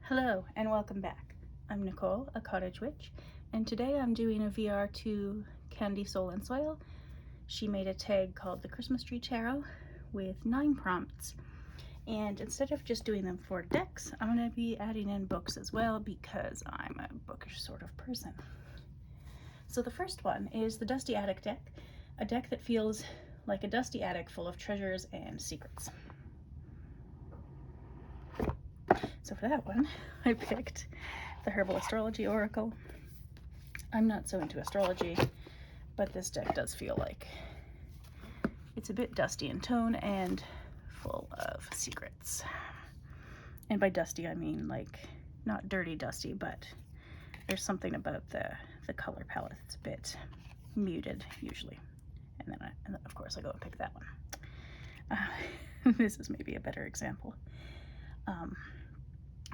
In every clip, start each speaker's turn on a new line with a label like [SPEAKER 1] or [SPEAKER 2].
[SPEAKER 1] Hello and welcome back. I'm Nicole, a cottage witch, and today I'm doing a VR to Candy Soul and Soil. She made a tag called the Christmas Tree Tarot with 9 prompts, and instead of just doing them for decks, I'm going to be adding in books as well because I'm a bookish sort of person. So the first one is the Dusty Attic deck, a deck that feels like a dusty attic full of treasures and secrets. So for that one, I picked the Herbal Astrology Oracle. I'm not so into astrology, but this deck does feel like it's a bit dusty in tone and full of secrets. And by dusty, I mean like not dirty dusty, but there's something about the color palette that's a bit muted usually. And then of course I go and pick that one. This is maybe a better example.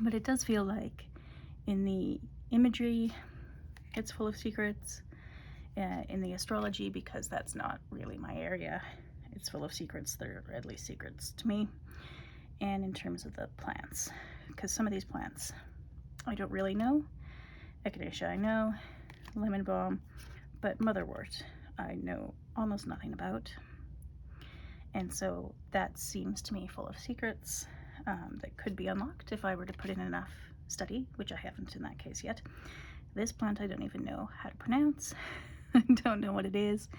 [SPEAKER 1] But it does feel like in the imagery, it's full of secrets. In the astrology, because that's not really my area, it's full of secrets. They're at least secrets to me. And in terms of the plants, because some of these plants I don't really know. Echinacea I know, lemon balm, but motherwort I know almost nothing about. And so that seems to me full of secrets that could be unlocked if I were to put in enough study, which I haven't in that case yet. This plant I don't even know how to pronounce. I don't know what it is.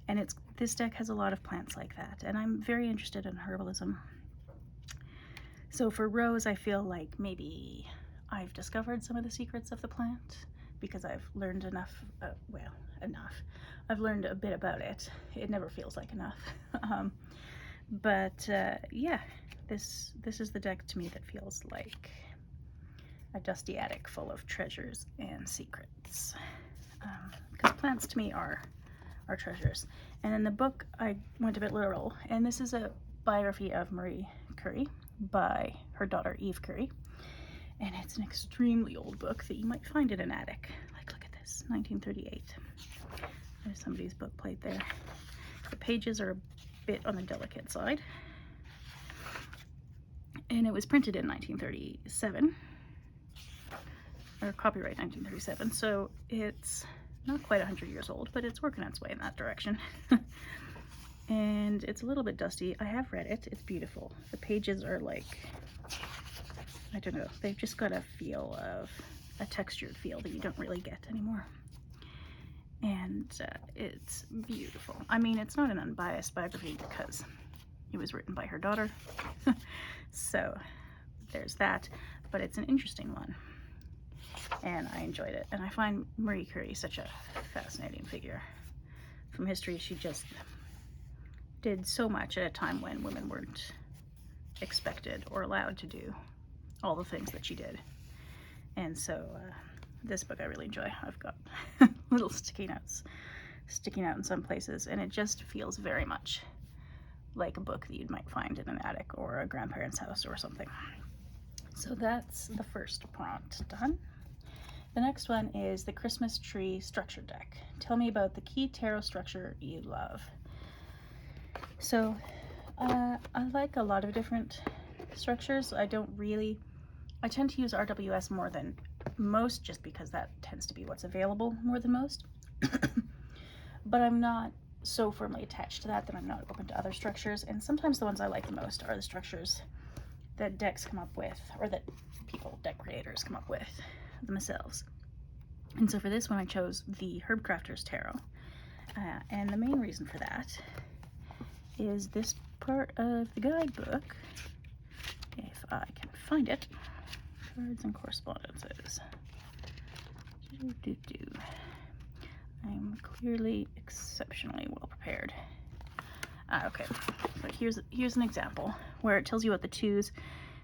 [SPEAKER 1] And this deck has a lot of plants like that, and I'm very interested in herbalism. So for rose, I feel like maybe I've discovered some of the secrets of the plant because I've learned enough. I've learned a bit about it. It never feels like enough. Yeah, this is the deck to me that feels like a dusty attic full of treasures and secrets. Because plants to me are treasures. And in the book, I went a bit literal, and this is a biography of Marie Curie by her daughter Eve Curie. And it's an extremely old book that you might find in an attic. Like, look at this, 1938. There's somebody's book plate there. The pages are a bit on the delicate side. And it was printed in 1937, or copyright 1937, so it's not quite 100 years old, but it's working its way in that direction. And it's a little bit dusty. I have read it. It's beautiful. The pages are like, I don't know, they've just got a feel of a textured feel that you don't really get anymore. And it's beautiful. I mean, it's not an unbiased biography because it was written by her daughter. So there's that, but it's an interesting one. And I enjoyed it. And I find Marie Curie such a fascinating figure. From history, she just did so much at a time when women weren't expected or allowed to do all the things that she did. And so this book I really enjoy. I've got little sticky notes sticking out in some places, and it just feels very much like a book that you might find in an attic or a grandparent's house or something. So that's the first prompt done. The next one is the Christmas Tree Structure Deck. Tell me about the key tarot structure you love. So I like a lot of different structures. I tend to use RWS more than most just because that tends to be what's available more than most. But I'm not so firmly attached to that I'm not open to other structures, and sometimes the ones I like the most are the structures that decks come up with, or that deck creators come up with themselves. And so for this one I chose the Herbcrafter's Tarot, and the main reason for that is this part of the guidebook, if I can find it. Cards and correspondences. I'm clearly exceptionally well prepared. Okay, so here's an example where it tells you about the twos.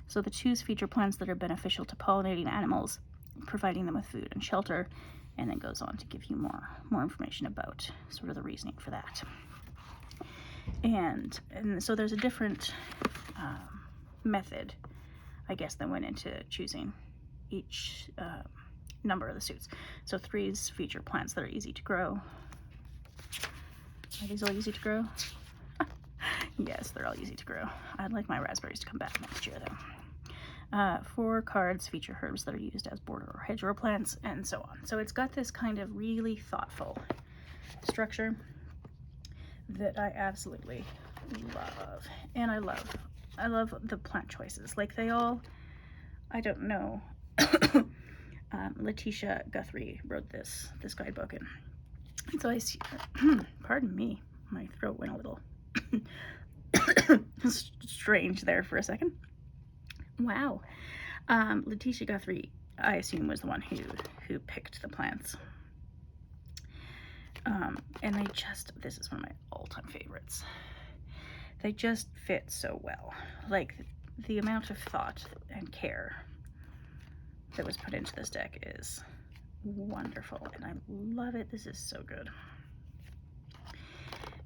[SPEAKER 1] So the twos feature plants that are beneficial to pollinating animals, providing them with food and shelter, and then goes on to give you more information about sort of the reasoning for that. And so there's a different method, I guess, that went into choosing each number of the suits. So threes feature plants that are easy to grow. Are these all easy to grow? Yes, they're all easy to grow. I'd like my raspberries to come back next year though. 4 cards feature herbs that are used as border or hedgerow plants, and so on. So it's got this kind of really thoughtful structure that I absolutely love. And I love the plant choices. Like, they all, I don't know, Letitia Guthrie wrote this guidebook, and so I see, pardon me, my throat went a little strange there for a second. Wow. Letitia Guthrie, I assume, was the one who picked the plants. And they just, this is one of my all-time favorites. They just fit so well. Like, the amount of thought and care that was put into this deck is wonderful, and I love it. This is so good.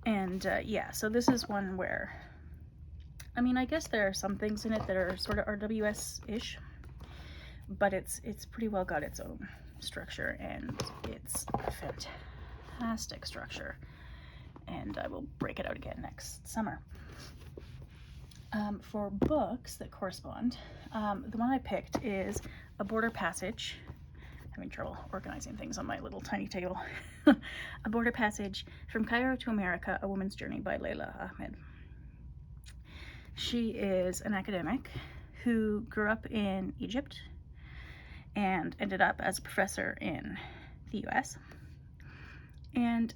[SPEAKER 1] And yeah, so this is one where, I mean, I guess there are some things in it that are sort of RWS-ish, but it's pretty well got its own structure, and it's a fantastic structure, and I will break it out again next summer. For books that correspond, the one I picked is A Border Passage. Having trouble organizing things on my little tiny table. A Border Passage, From Cairo to America, A Woman's Journey by Leila Ahmed. She is an academic who grew up in Egypt and ended up as a professor in the US. And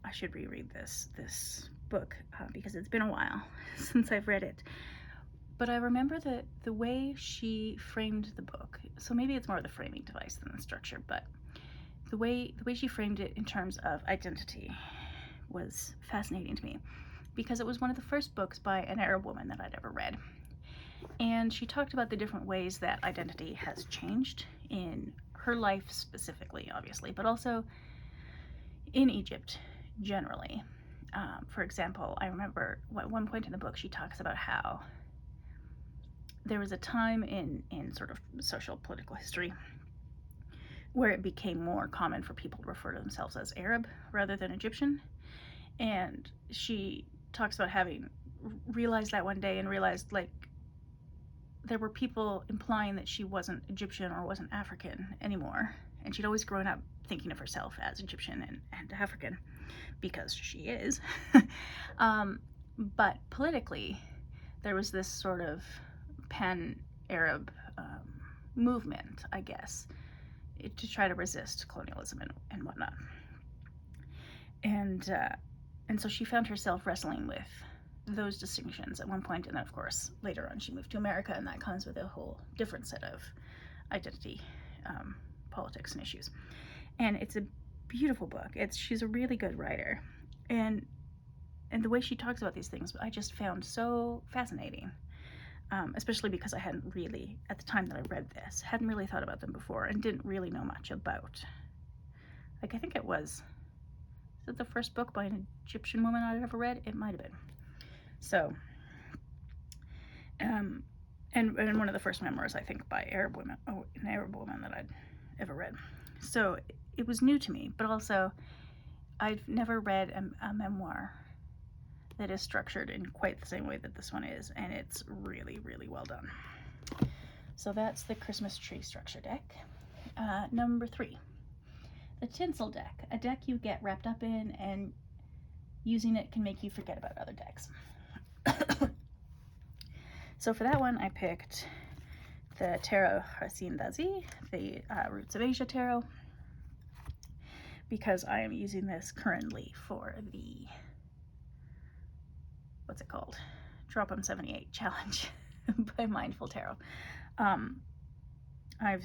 [SPEAKER 1] I should reread this book because it's been a while since I've read it. But I remember that the way she framed the book, so maybe it's more the framing device than the structure, but the way she framed it in terms of identity was fascinating to me, because it was one of the first books by an Arab woman that I'd ever read. And she talked about the different ways that identity has changed in her life specifically, obviously, but also in Egypt generally. For example, I remember at one point in the book she talks about how there was a time in sort of social political history where it became more common for people to refer to themselves as Arab rather than Egyptian. And she talks about having realized that one day, and realized, like, there were people implying that she wasn't Egyptian or wasn't African anymore. And she'd always grown up thinking of herself as Egyptian and African, because she is. But politically, there was this sort of pan-Arab movement, I guess, to try to resist colonialism and whatnot. And so she found herself wrestling with those distinctions at one point, and then, of course, later on she moved to America, and that comes with a whole different set of identity, politics, and issues. And it's a beautiful book. She's a really good writer, and the way she talks about these things I just found so fascinating, especially because I hadn't really, at the time that I read this, hadn't really thought about them before, and didn't really know much about, like, I think it was the first book by an Egyptian woman I'd ever read? It might have been. So, and one of the first memoirs, I think, by an Arab woman that I'd ever read. So it was new to me, but also I've never read a memoir that is structured in quite the same way that this one is, and it's really, really well done. So that's the Christmas tree structure deck. Number 3, the Tinsel Deck, a deck you get wrapped up in, and using it can make you forget about other decks. So for that one, I picked the Tarot Racine d'Asie, the Roots of Asia Tarot, because I am using this currently for the, what's it called? Drop 'em 78 challenge by Mindful Tarot. I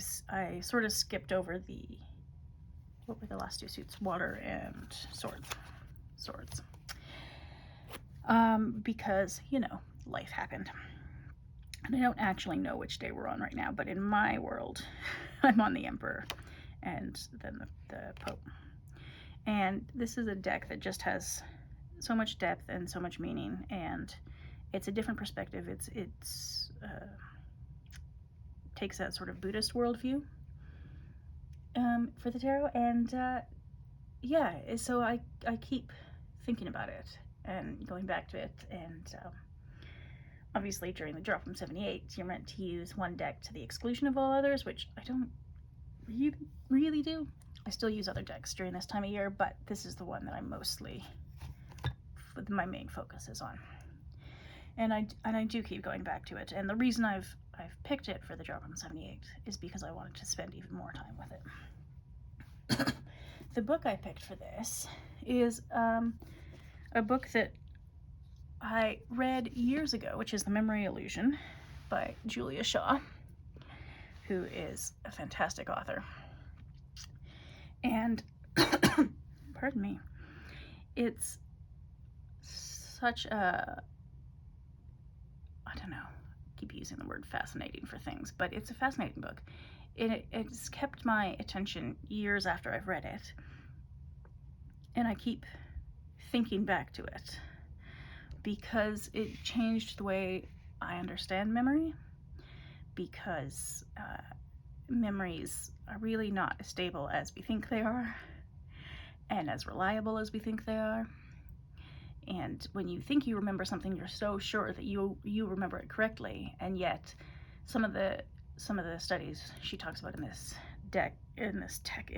[SPEAKER 1] sort of skipped over what were the last 2 suits? Water and swords. Because, you know, life happened. And I don't actually know which day we're on right now, but in my world, I'm on the Emperor and then the Pope. And this is a deck that just has so much depth and so much meaning, and it's a different perspective. It's takes that sort of Buddhist worldview for the tarot, and yeah, so I keep thinking about it and going back to it, and obviously during the drop from 78, you're meant to use one deck to the exclusion of all others, which I don't really do. I still use other decks during this time of year, but this is the one that I'm mostly, my main focus is on. And I do keep going back to it. And the reason I've picked it for the drop from 78 is because I wanted to spend even more time with it. The book I picked for this is a book that I read years ago, which is The Memory Illusion by Julia Shaw, who is a fantastic author. And, pardon me, it's such a, I don't know, I keep using the word fascinating for things, but it's a fascinating book. It's kept my attention years after I've read it, and I keep thinking back to it because it changed the way I understand memory, because memories are really not as stable as we think they are and as reliable as we think they are. And when you think you remember something, you're so sure that you remember it correctly, and yet some of the studies she talks about in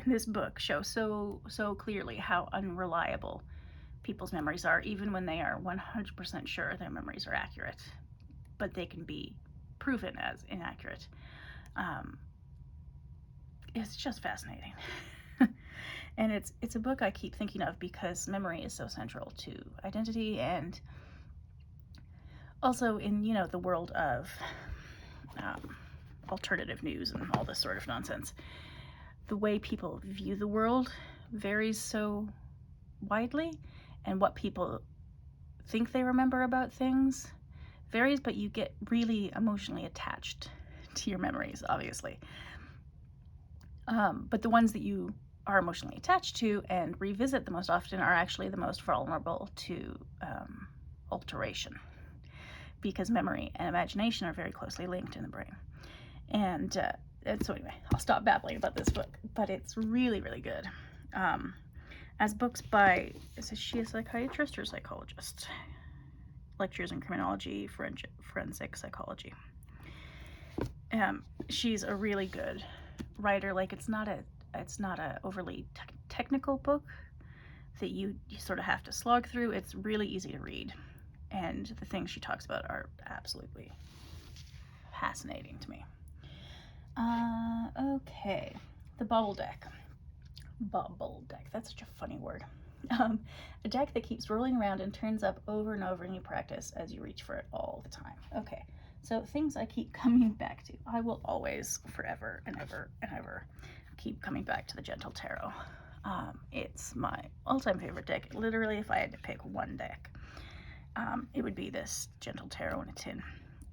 [SPEAKER 1] this book show so clearly how unreliable people's memories are, even when they are 100% sure their memories are accurate, but they can be proven as inaccurate. It's just fascinating. And it's a book I keep thinking of because memory is so central to identity, and also in, you know, the world of alternative news and all this sort of nonsense. The way people view the world varies so widely, and what people think they remember about things varies, but you get really emotionally attached to your memories, obviously. But the ones that you are emotionally attached to and revisit the most often are actually the most vulnerable to alteration, because memory and imagination are very closely linked in the brain. And so anyway, I'll stop babbling about this book, but it's really, really good. As books by, is she a psychiatrist or psychologist? Lectures in criminology, forensic psychology. She's a really good writer. Like, it's not a overly technical book that you sort of have to slog through. It's really easy to read, and the things she talks about are absolutely fascinating to me. Okay, the Bubble Deck. Bubble Deck, that's such a funny word. A deck that keeps rolling around and turns up over and over in your practice as you reach for it all the time. Okay, so things I keep coming back to. I will always, forever and ever and ever, keep coming back to the Gentle Tarot. It's my all-time favorite deck. Literally, if I had to pick one deck, it would be this Gentle Tarot in a tin.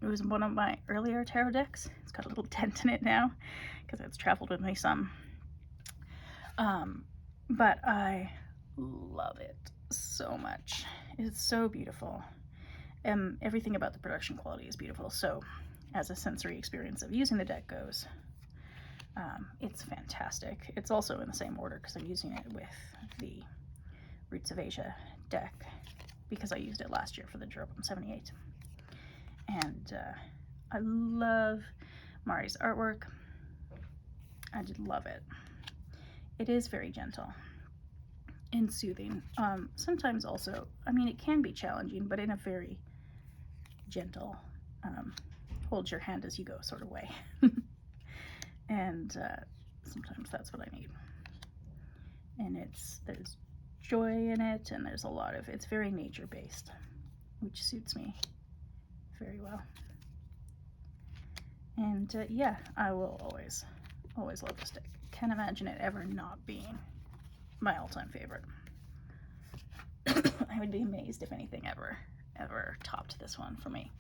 [SPEAKER 1] It was one of my earlier tarot decks. It's got a little dent in it now because it's traveled with me some. But I love it so much. It's so beautiful. Everything about the production quality is beautiful. So as a sensory experience of using the deck goes, it's fantastic. It's also in the same order because I'm using it with the Roots of Asia deck because I used it last year for the Jeroboam 78. And I love Mari's artwork. I just love it. It is very gentle and soothing. Sometimes also, I mean, it can be challenging, but in a very gentle, hold your hand as you go sort of way. And sometimes that's what I need. And there's joy in it, and there's a lot of, it's very nature-based, which suits me very well. And yeah, I will always love this deck. Can't imagine it ever not being my all-time favorite. I would be amazed if anything ever topped this one for me.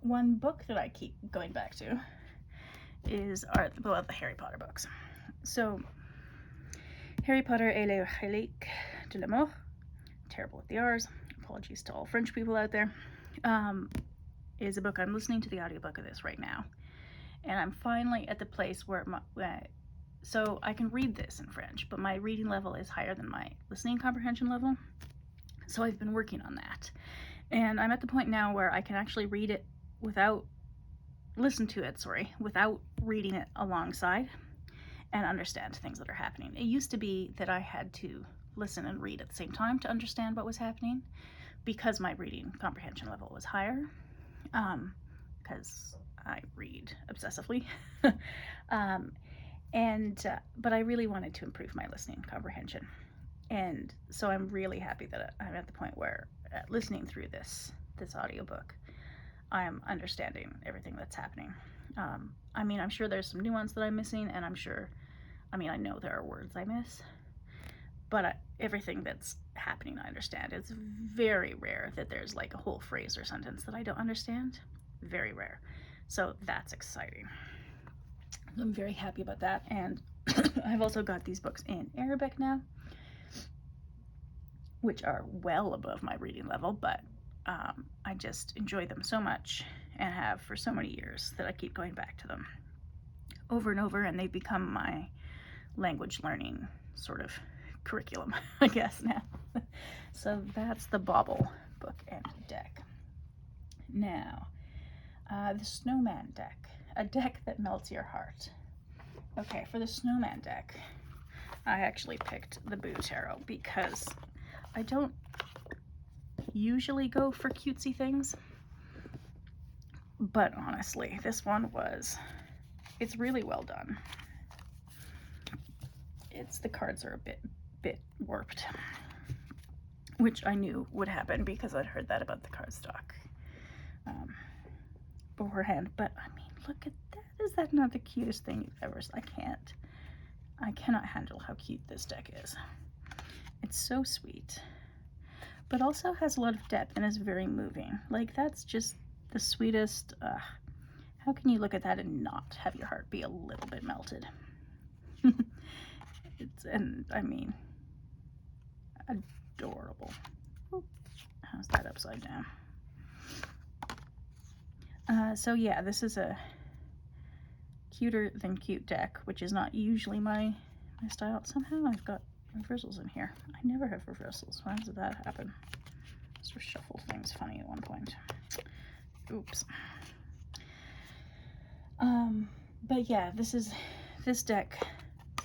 [SPEAKER 1] One book that I keep going back to is the Harry Potter books. So Harry Potter et les Reliques de l'amour, terrible with the R's, apologies to all French people out there, is a book. I'm listening to the audiobook of this right now, and I'm finally at the place where so I can read this in French, but my reading level is higher than my listening comprehension level, so I've been working on that. And I'm at the point now where I can actually read it listen to it, without reading it alongside and understand things that are happening. It used to be that I had to listen and read at the same time to understand what was happening because my reading comprehension level was higher, because I read obsessively. But I really wanted to improve my listening comprehension. And so I'm really happy that I'm at the point where listening through this audiobook, I'm understanding everything that's happening. I mean, I'm sure there's some nuance that I'm missing, and I know there are words I miss, but everything that's happening I understand. It's very rare that there's like a whole phrase or sentence that I don't understand. Very rare. So that's exciting. I'm very happy about that. And I've also got these books in Arabic now, which are well above my reading level, but I just enjoy them so much and have for so many years that I keep going back to them over and over, and they've become my language learning sort of curriculum, I guess, now. So that's the Bauble book and deck. Now, the Snowman deck, a deck that melts your heart. Okay, for the Snowman deck, I actually picked the Boo Tarot because I don't usually go for cutesy things, but honestly, this one it's really well done. The cards are a bit warped, which I knew would happen because I'd heard that about the cardstock beforehand. But I mean, look at that. Is that not the cutest thing you've ever seen? I cannot handle how cute this deck is. It's so sweet, but also has a lot of depth and is very moving. Like, that's just the sweetest. How can you look at that and not have your heart be a little bit melted? Adorable. Ooh, how's that upside down? So yeah, this is a cuter than cute deck, which is not usually my style. Somehow I've got reversals in here. I never have reversals. Why does that happen? Just reshuffled things funny at one point. Oops. But yeah, this deck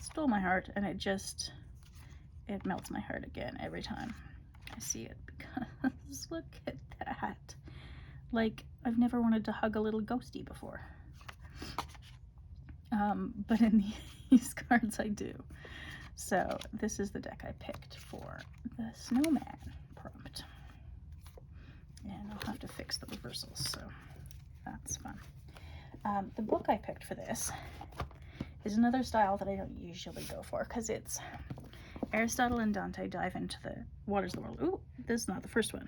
[SPEAKER 1] stole my heart, and it melts my heart again every time I see it, because look at that. Like, I've never wanted to hug a little ghosty before. But in these cards I do. So this is the deck I picked for the Snowman prompt. And I'll have to fix the reversals, so that's fun. The book I picked for this is another style that I don't usually go for, because it's Aristotle and Dante dive into the waters of the world. Ooh, this is not the first one.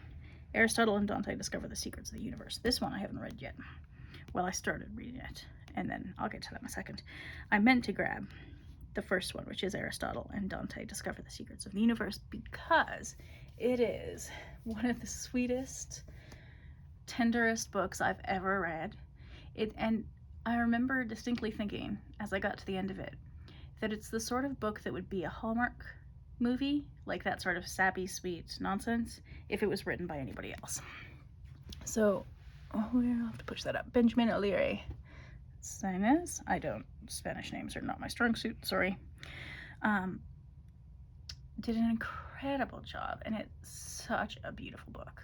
[SPEAKER 1] Aristotle and Dante discover the secrets of the universe. This one I haven't read yet. Well, I started reading it, and then I'll get to that in a second. I meant to grab the first one, which is Aristotle and Dante discover the secrets of the universe, because it is one of the sweetest, tenderest books I've ever read. And I remember distinctly thinking, as I got to the end of it, that it's the sort of book that would be a Hallmark movie, like that sort of sappy, sweet nonsense, if it was written by anybody else. So, we'll have to push that up. Benjamin Alire. Sáenz. Spanish names are not my strong suit, sorry. Did an incredible job, and it's such a beautiful book.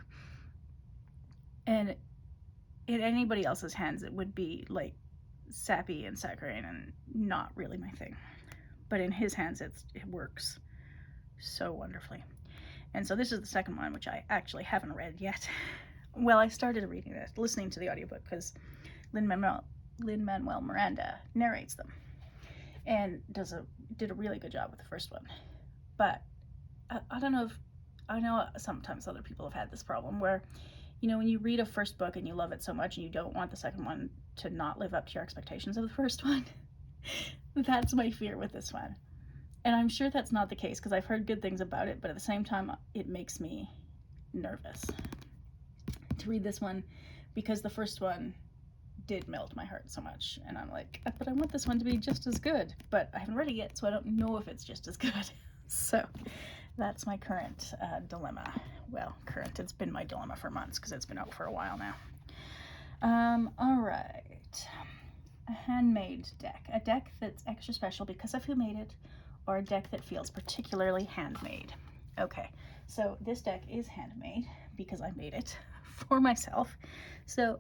[SPEAKER 1] And in anybody else's hands, it would be like sappy and saccharine and not really my thing. But in his hands, it works so wonderfully. And so this is the second one, which I actually haven't read yet. Well, I started reading it, listening to the audiobook, because Lin-Manuel Miranda narrates them and did a really good job with the first one. But I don't know I know sometimes other people have had this problem where, you know, when you read a first book and you love it so much and you don't want the second one to not live up to your expectations of the first one. That's my fear with this one. And I'm sure that's not the case, because I've heard good things about it, but at the same time, it makes me nervous to read this one, because the first one did melt my heart so much, and I'm like, but I want this one to be just as good, but I haven't read it yet, so I don't know if it's just as good. So that's my current dilemma. Well, current, it's been my dilemma for months because it's been out for a while now. All right. A handmade deck. A deck that's extra special because of who made it, or a deck that feels particularly handmade. Okay, so this deck is handmade because I made it for myself. So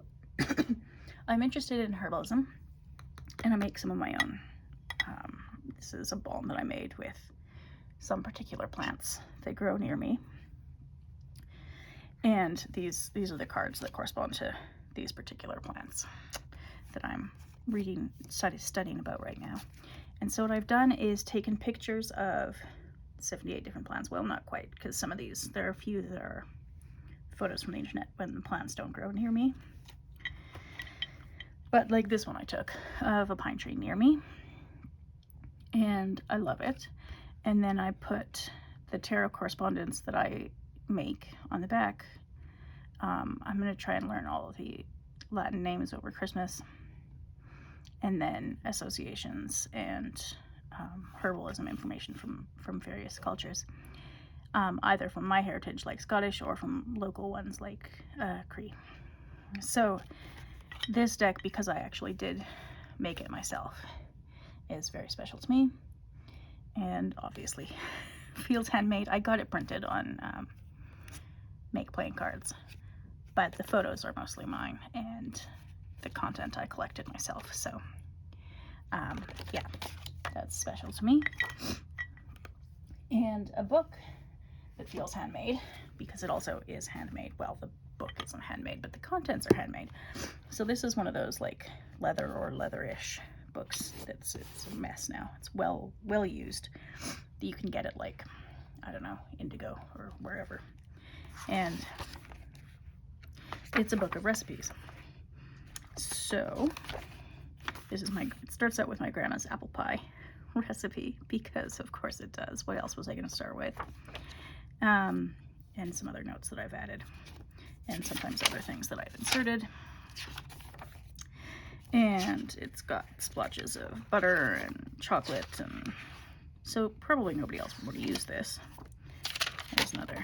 [SPEAKER 1] I'm interested in herbalism, and I make some of my own. This is a balm that I made with some particular plants that grow near me. And these are the cards that correspond to these particular plants that I'm reading, studying about right now. And so what I've done is taken pictures of 78 different plants. Well, not quite, because some of these, there are a few that are photos from the internet when the plants don't grow near me. But like this one I took of a pine tree near me, and I love it. And then I put the tarot correspondence that I make on the back. I'm going to try and learn all of the Latin names over Christmas, and then associations and herbalism information from various cultures, either from my heritage like Scottish or from local ones like Curie. So this deck, because I actually did make it myself, is very special to me, and obviously feels handmade. I got it printed on make playing cards, but the photos are mostly mine, and the content I collected myself. So yeah, that's special to me. And a book that feels handmade, because it also is handmade. Well, the book isn't handmade, but the contents are handmade. So this is one of those like leather or leatherish books it's a mess now. It's well used. You can get it like, I don't know, Indigo or wherever. And it's a book of recipes. So this is it starts out with my grandma's apple pie recipe, because of course it does. What else was I going to start with? And some other notes that I've added, and sometimes other things that I've inserted. And it's got splotches of butter and chocolate, and so probably nobody else would use this. There's another.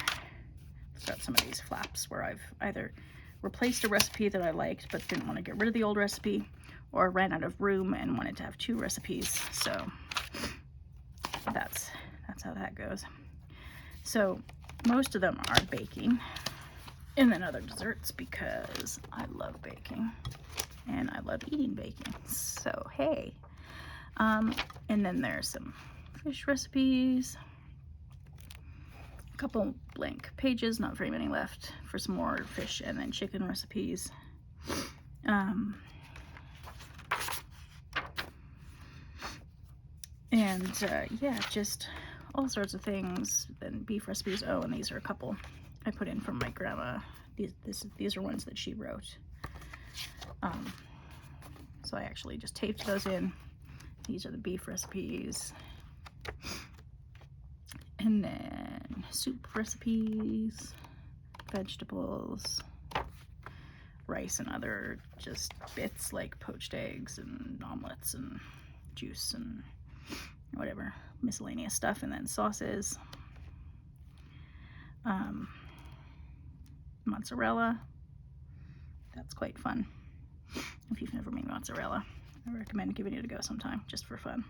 [SPEAKER 1] It's got some of these flaps where I've either replaced a recipe that I liked but didn't want to get rid of the old recipe, or ran out of room and wanted to have 2 recipes. So that's how that goes. So most of them are baking, and then other desserts, because I love baking and I love eating baking. So hey, and then there's some fish recipes, a couple blank pages, not very many left, for some more fish and then chicken recipes. Yeah, just all sorts of things. Then beef recipes. Oh, and these are a couple I put in from my grandma. These are ones that she wrote. So I actually just taped those in. These are the beef recipes. And then soup recipes, vegetables, rice, and other just bits like poached eggs and omelets and juice and whatever, miscellaneous stuff. And then sauces, mozzarella. That's quite fun. If you've never made mozzarella, I recommend giving it a go sometime, just for fun.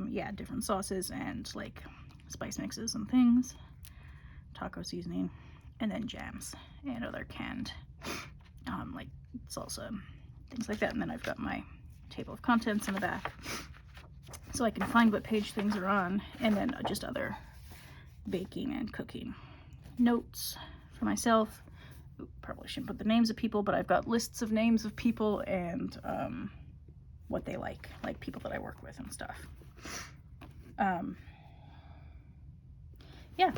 [SPEAKER 1] Yeah, different sauces and like spice mixes and things, taco seasoning, and then jams and other canned like salsa, things like that. And then I've got my table of contents in the back, so I can find what page things are on, and then just other baking and cooking notes for myself. Ooh, probably shouldn't put the names of people, but I've got lists of names of people and what they like people that I work with and stuff. Yeah,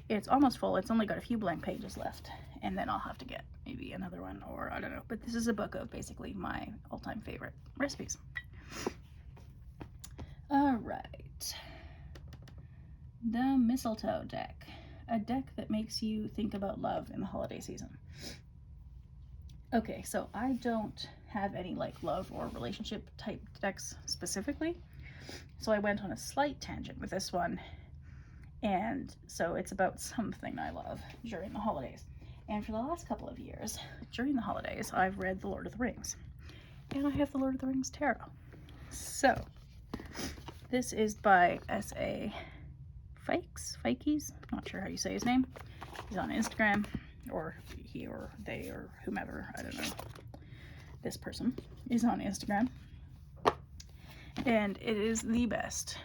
[SPEAKER 1] it's almost full. It's only got a few blank pages left, and then I'll have to get maybe another one, or I don't know. But this is a book of basically my all-time favorite recipes. All right, the Mistletoe deck, a deck that makes you think about love in the holiday season. Okay, so I don't have any like love or relationship type decks specifically, so I went on a slight tangent with this one, And so it's about something I love during the holidays. And for the last couple of years, during the holidays, I've read The Lord of the Rings. And I have The Lord of the Rings Tarot. So, this is by S.A. Fikes? Not sure how you say his name. He's on Instagram, or he or they or whomever, I don't know. This person is on Instagram. And it is the best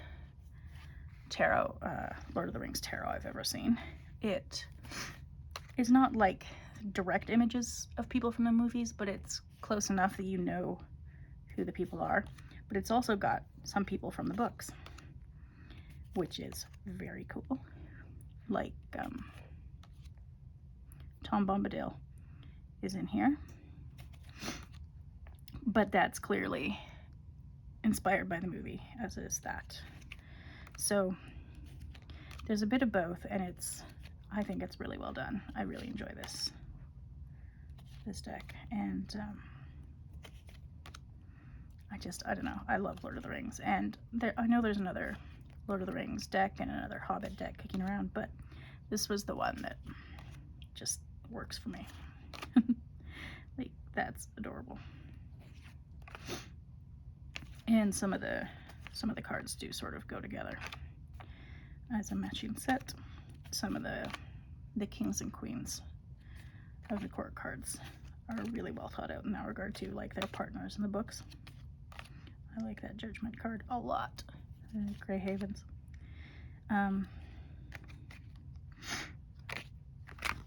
[SPEAKER 1] tarot, Lord of the Rings tarot I've ever seen. It is not like direct images of people from the movies, but it's close enough that you know who the people are. But it's also got some people from the books, which is very cool. Like, Tom Bombadil is in here. But that's clearly inspired by the movie, as is that. So, there's a bit of both, and I think it's really well done. I really enjoy this deck, and I don't know, I love Lord of the Rings, and I know there's another Lord of the Rings deck and another Hobbit deck kicking around, but this was the one that just works for me. Like, that's adorable. And some of the cards do sort of go together as a matching set. Some of the kings and queens of the court cards are really well thought out in that regard too, like their partners in the books. I like that Judgment card a lot. Grey Havens.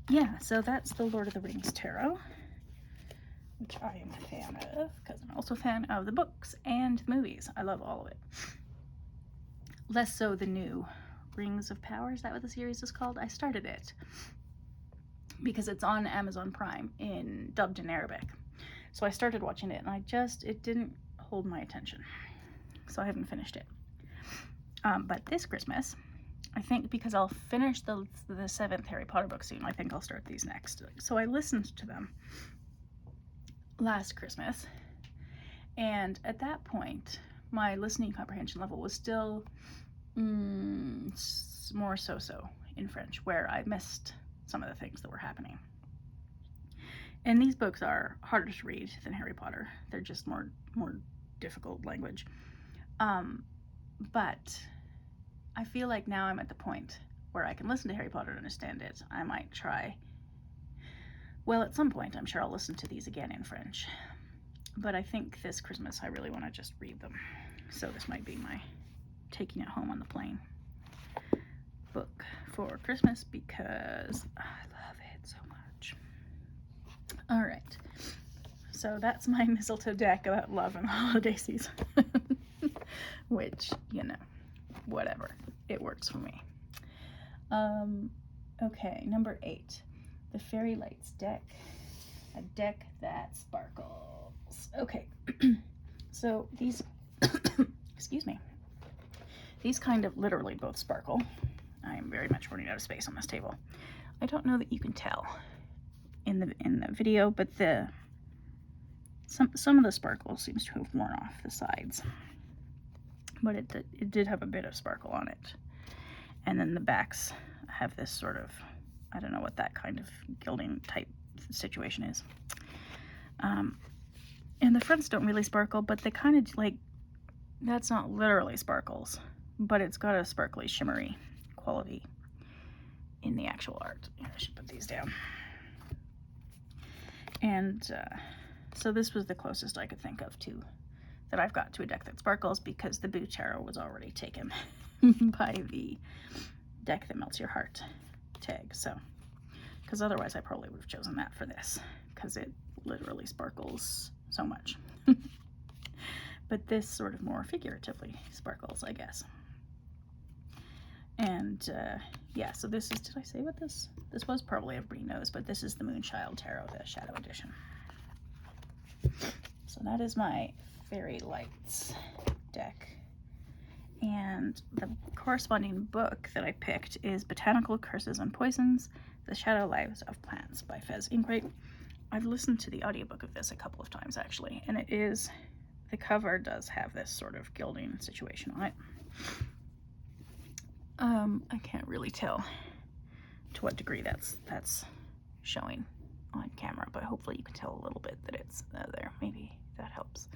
[SPEAKER 1] Yeah, so that's the Lord of the Rings Tarot, which I am a fan of, because I'm also a fan of the books and the movies. I love all of it. Less so the new Rings of Power, is that what the series is called? I started it because it's on Amazon Prime dubbed in Arabic. So I started watching it, and it didn't hold my attention. So I haven't finished it. But this Christmas, I think, because I'll finish the 7th Harry Potter book soon, I think I'll start these next. So I listened to them last Christmas, and at that point, my listening comprehension level was still more so-so in French, where I missed some of the things that were happening. And these books are harder to read than Harry Potter. They're just more difficult language. But I feel like now I'm at the point where I can listen to Harry Potter and understand it. I might try. Well, at some point, I'm sure I'll listen to these again in French. But I think this Christmas, I really want to just read them. So this might be my taking it home on the plane book for Christmas, because I love it so much. All right. So that's my mistletoe deck about love and the holiday season. Which, whatever. It works for me. Okay, number 8. The Fairy Lights deck. A deck that sparkles. Okay. So these, excuse me. These kind of literally both sparkle. I am very much running out of space on this table. I don't know that you can tell in the video, but some of the sparkle seems to have worn off the sides. But it did have a bit of sparkle on it. And then the backs have this sort of, I don't know what that kind of gilding type situation is. And the fronts don't really sparkle, but they kind of like, that's not literally sparkles, but it's got a sparkly, shimmery quality in the actual art. I should put these down. And so this was the closest I could think of that I've got to a deck that sparkles, because the Boo Tarot was already taken by the Deck That Melts Your Heart tag. So, because otherwise I probably would have chosen that for this, because it literally sparkles so much. But this sort of more figuratively sparkles, I guess. And yeah, so this is, did I say what this was? Probably everybody knows, but this is the Moonchild Tarot, the Shadow Edition. So that is my Fairy Lights deck. And the corresponding book that I picked is Botanical Curses and Poisons, The Shadow Lives of Plants by Fez Inkwright. I've listened to the audiobook of this a couple of times actually, and the cover does have this sort of gilding situation on it. I can't really tell to what degree that's showing on camera, but hopefully you can tell a little bit that it's there. Maybe that helps.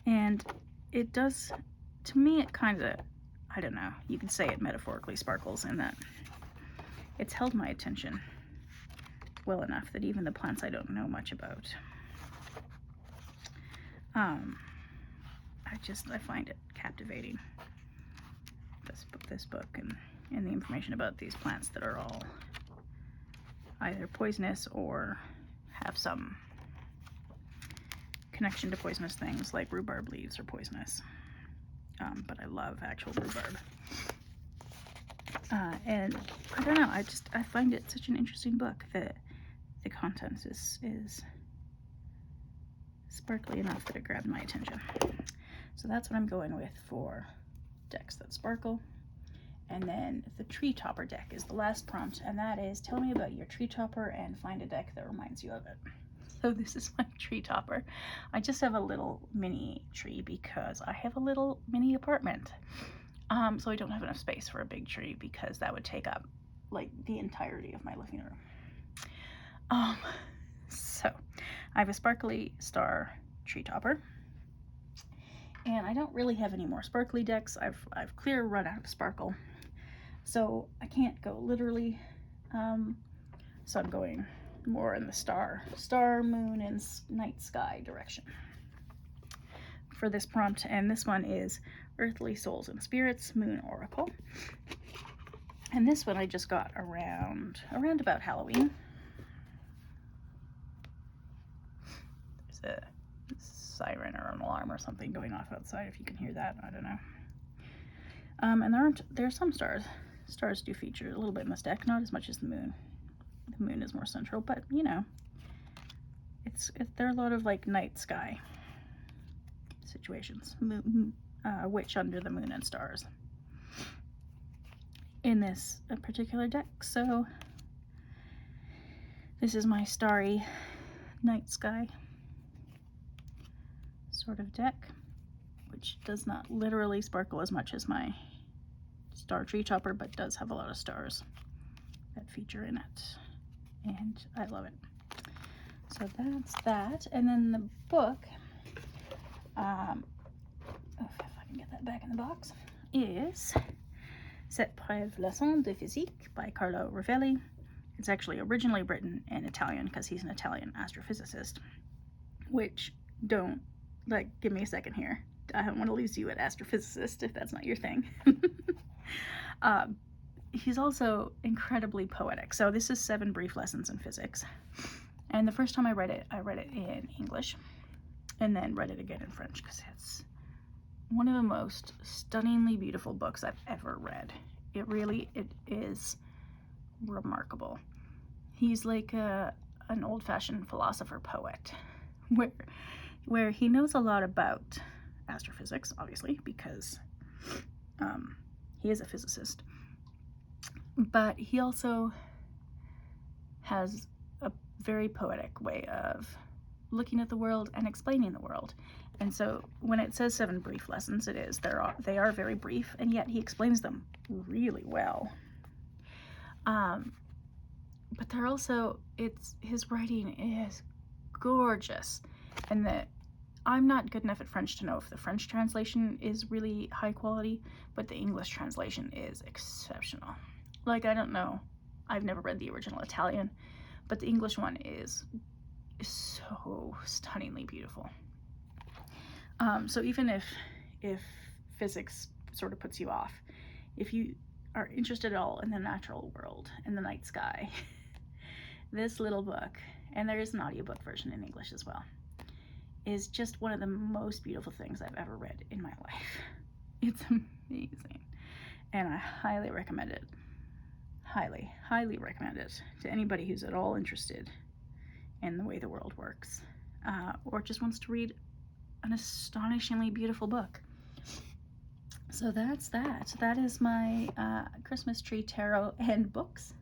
[SPEAKER 1] And it does, to me, it kind of, I don't know, you could say it metaphorically sparkles in that it's held my attention well enough that even the plants I don't know much about, I find it captivating, this book and the information about these plants that are all either poisonous or have some connection to poisonous things, like rhubarb leaves are poisonous. But I love actual rhubarb. And I don't know, I find it such an interesting book that the content is sparkly enough that it grabbed my attention. So that's what I'm going with for decks that sparkle. And then the tree topper deck is the last prompt, and that is, tell me about your tree topper and find a deck that reminds you of it. So this is my tree topper. I just have a little mini tree because I have a little mini apartment. So I don't have enough space for a big tree because that would take up like the entirety of my living room. So I have a sparkly star tree topper, and I don't really have any more sparkly decks. I've clear run out of sparkle, so I can't go literally. So I'm going more in the star, moon, and night sky direction for this prompt. And this one is Earthly Souls and Spirits, Moon Oracle. And this one I just got around about Halloween. There's a siren or an alarm or something going off outside, if you can hear that. I don't know. And there are some stars. Stars do feature a little bit in this deck, not as much as the moon. The moon is more central, but you know, there are a lot of like night sky situations. Witch under the moon and stars in this particular deck. So this is my starry night sky sort of deck, which does not literally sparkle as much as my star tree topper, but does have a lot of stars that feature in it, and I love it. So that's that. And then the book, if I can get that back in the box, is Sept brèves leçons de physique by Carlo Rovelli. It's actually originally written in Italian because he's an Italian astrophysicist, which don't, like, give me a second here. I don't want to lose you at astrophysicist if that's not your thing. He's also incredibly poetic. So this is 7 brief lessons in physics. And the first time I read it in English and then read it again in French because it's one of the most stunningly beautiful books I've ever read. It is remarkable. He's like an old-fashioned philosopher poet where he knows a lot about astrophysics, obviously, because he is a physicist. But he also has a very poetic way of looking at the world and explaining the world. And so when it says 7 brief lessons, they are very brief, and yet he explains them really well. But they're also, his writing is gorgeous, and that I'm not good enough at French to know if the French translation is really high quality, but the English translation is exceptional. Like, I don't know, I've never read the original Italian, but the English one is so stunningly beautiful. So even if physics sort of puts you off, if you are interested at all in the natural world and the night sky, this little book, and there is an audiobook version in English as well, is just one of the most beautiful things I've ever read in my life. It's amazing, and I highly recommend it. Highly recommend it to anybody who's at all interested in the way the world works, or just wants to read an astonishingly beautiful book. So that's that. That is my Christmas tree tarot and books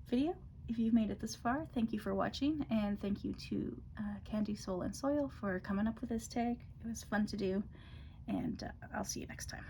[SPEAKER 1] video. If you've made it this far, thank you for watching, and thank you to Candy, Soul, and Soil for coming up with this tag. It was fun to do, and I'll see you next time.